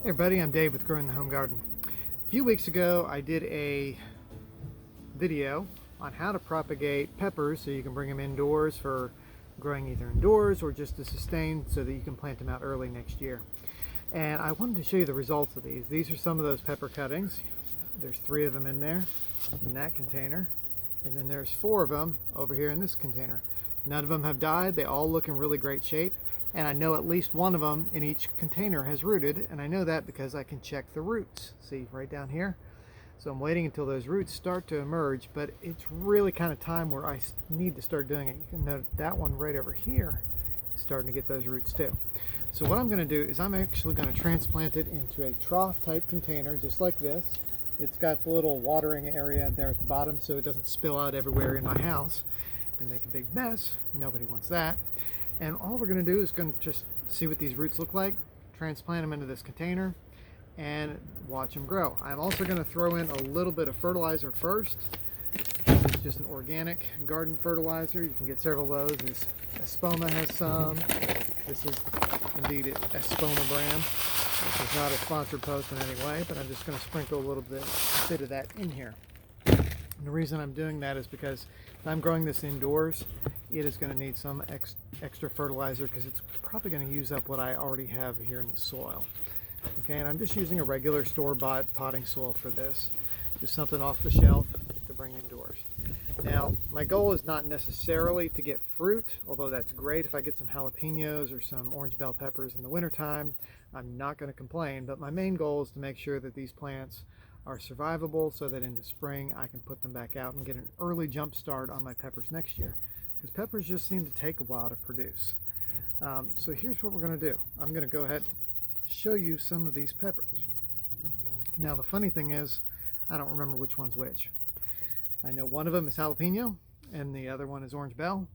Hey everybody, I'm Dave with Growing the Home Garden. A few weeks ago I did a video on how to propagate peppers so you can bring them indoors for growing either indoors or just to sustain so that you can plant them out early next year. And I wanted to show you the results of these. These are some of those pepper cuttings. There's 3 of them in there, in that container. And then there's 4 of them over here in this container. None of them have died. They all look in really great shape. And I know at least one of them in each container has rooted, and I know that because I can check the roots. See, right down here? So I'm waiting until those roots start to emerge, but it's really kind of time where I need to start doing it. You can note that one right over here is starting to get those roots too. So what I'm going to do is I'm actually going to transplant it into a trough type container just like this. It's got the little watering area there at the bottom so it doesn't spill out everywhere in my house and make a big mess. Nobody wants that. And all we're going to do is going to just see what these roots look like, transplant them into this container, and watch them grow. I'm also going to throw in a little bit of fertilizer first. This is just an organic garden fertilizer. You can get several of those. Espoma has some. This is indeed an Espoma brand. This is not a sponsored post in any way, but I'm just going to sprinkle a bit of that in here. And the reason I'm doing that is because if I'm growing this indoors, it is going to need some extra fertilizer because it's probably going to use up what I already have here in the soil. Okay, and I'm just using a regular store-bought potting soil for this, just something off the shelf to bring indoors. Now, my goal is not necessarily to get fruit, although that's great. If I get some jalapenos or some orange bell peppers in the wintertime, I'm not going to complain, but my main goal is to make sure that these plants are survivable so that in the spring I can put them back out and get an early jump start on my peppers next year. Because peppers just seem to take a while to produce. So here's what we're going to do. I'm going to go ahead and show you some of these peppers. Now the funny thing is, I don't remember which one's which. I know one of them is jalapeno and the other one is orange bell,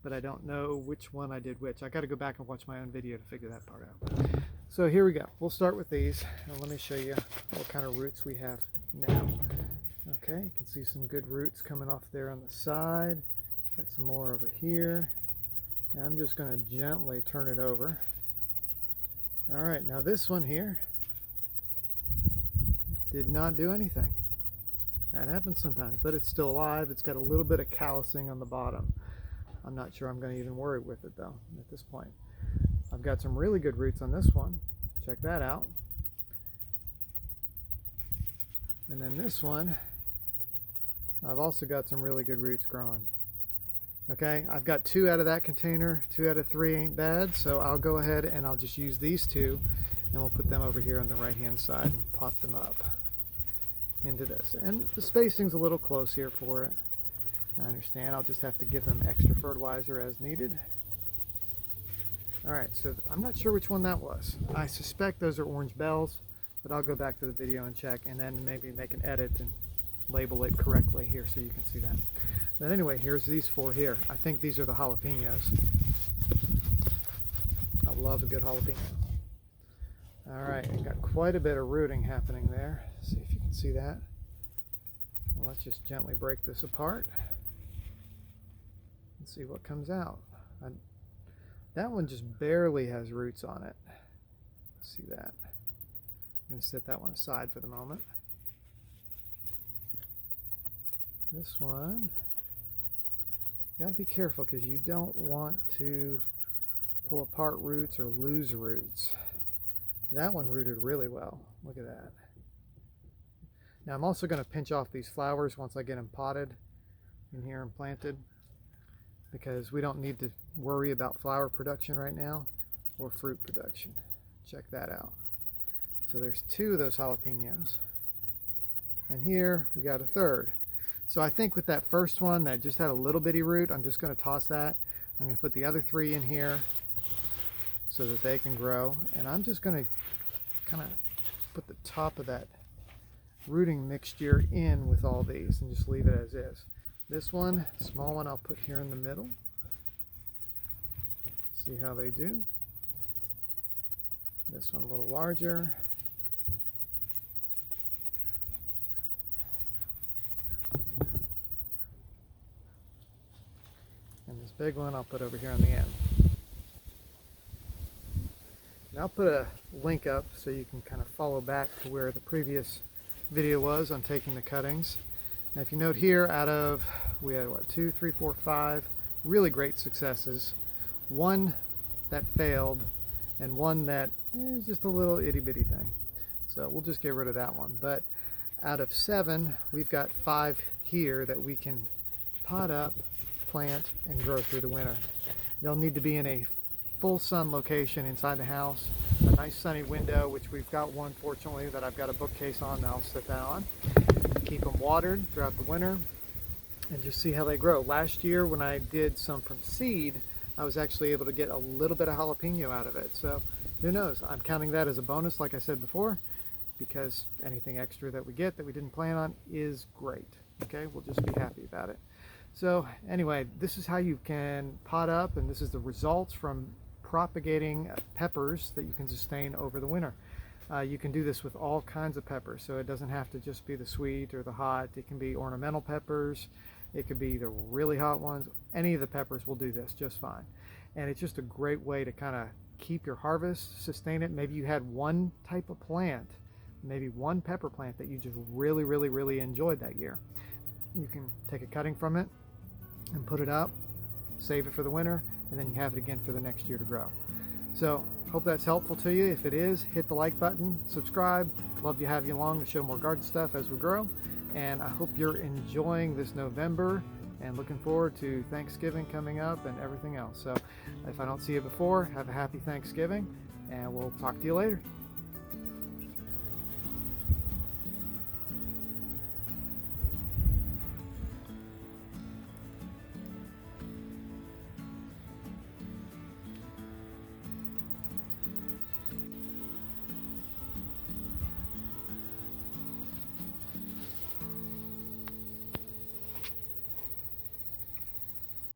but I don't know which one I did which. I got to go back and watch my own video to figure that part out. So here we go. We'll start with these, and let me show you what kind of roots we have now. Okay, you can see some good roots coming off there on the side. Got some more over here. And I'm just going to gently turn it over. All right, now this one here did not do anything. That happens sometimes, but it's still alive. It's got a little bit of callousing on the bottom. I'm not sure I'm going to even worry with it though at this point. I've got some really good roots on this one. Check that out. And then this one, I've also got some really good roots growing. Okay, I've got 2 out of that container. 2 out of 3 ain't bad, so I'll go ahead and I'll just use these 2 and we'll put them over here on the right hand side and pot them up into this. And the spacing's a little close here for it. I understand, I'll just have to give them extra fertilizer as needed. Alright, so I'm not sure which one that was. I suspect those are orange bells, but I'll go back to the video and check and then maybe make an edit and label it correctly here so you can see that. But anyway, here's these 4 here. I think these are the jalapenos. I love a good jalapeno. Alright, we've got quite a bit of rooting happening there. See if you can see that. Well, let's just gently break this apart and see what comes out. That one just barely has roots on it. See that? I'm going to set that one aside for the moment. This one, you got to be careful because you don't want to pull apart roots or lose roots. That one rooted really well. Look at that. Now I'm also going to pinch off these flowers once I get them potted in here and planted, because we don't need to worry about flower production right now or fruit production. Check that out. So there's 2 of those jalapenos. And here we got a 3rd. So I think with that first one that just had a little bitty root, I'm just going to toss that. I'm going to put the other 3 in here so that they can grow. And I'm just going to kind of put the top of that rooting mixture in with all these and just leave it as is. This one, small one, I'll put here in the middle. See how they do. This one a little larger. And this big one I'll put over here on the end. Now I'll put a link up so you can kind of follow back to where the previous video was on taking the cuttings. And if you note here, we had what, 2, 3, 4, 5 really great successes, one that failed, and one that is just a little itty bitty thing. So we'll just get rid of that one. But out of 7, we've got 5 here that we can pot up, plant, and grow through the winter. They'll need to be in a full sun location inside the house, a nice sunny window, which we've got one fortunately that I've got a bookcase on that I'll sit that on. Keep them watered throughout the winter and just see how they grow. Last year when I did some from seed, I was actually able to get a little bit of jalapeno out of it. So who knows? I'm counting that as a bonus, like I said before, because anything extra that we get that we didn't plan on is great. Okay, we'll just be happy about it. So anyway, this is how you can pot up, and this is the results from propagating peppers that you can sustain over the winter. You can do this with all kinds of peppers, so it doesn't have to just be the sweet or the hot. It can be ornamental peppers, it could be the really hot ones. Any of the peppers will do this just fine. And it's just a great way to kind of keep your harvest, sustain it. Maybe you had one type of plant, maybe one pepper plant that you just really enjoyed that year. You can take a cutting from it and put it up, save it for the winter, and then you have it again for the next year to grow. So hope that's helpful to you. If it is, hit the like button, subscribe. Love to have you along to show more garden stuff as we grow. And I hope you're enjoying this November and looking forward to Thanksgiving coming up and everything else. So if I don't see you before, have a happy Thanksgiving, and we'll talk to you later.